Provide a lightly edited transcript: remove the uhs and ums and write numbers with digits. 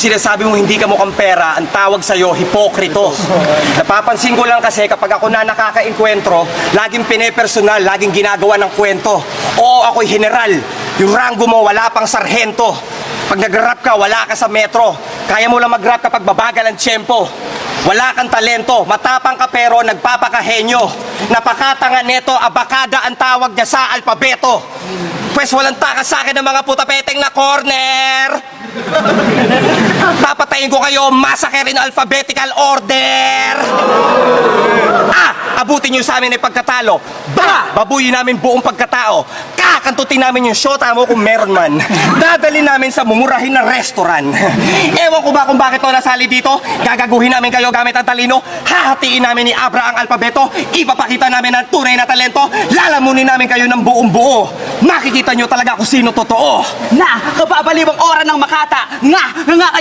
sinasabi mo hindi ka mukhang pera, ang tawag sa'yo, hipokrito. Napapansin ko lang kasi kapag ako na nakaka-enkwentro, laging pinepersonal, laging ginagawa ng kwento. Oo, ako'y general. Yung rango mo, wala pang sarhento. Pag nag-rap ka, wala ka sa metro. Kaya mo lang mag-rap kapag babagal ang tiyempo. Wala kang talento, matapang ka pero nagpapakahenyo. Napakatanga neto, abakada ang tawag niya sa alpabeto. Pwes walang takas sa akin ng mga putapeteng na corner. Papatayin ko kayo, massacre in alphabetical order. Abutin nyo sa amin ay pagkatalo. Babuyin namin buong pagkatao. Kakantutin namin yung shota mo kung meron man. Dadalhin namin sa mumurahin na restaurant. Ewan ko ba kung bakit to nasali dito. Gagaguhin namin kayo gamit ang talino. Hahatiin namin ni Abra ang alpabeto. Ipapakita namin ang tunay na talento. Lalamunin namin kayo ng buong buo. Makikita nyo talaga kung sino totoo. Na, kababaliwang ora ng Makata. Nga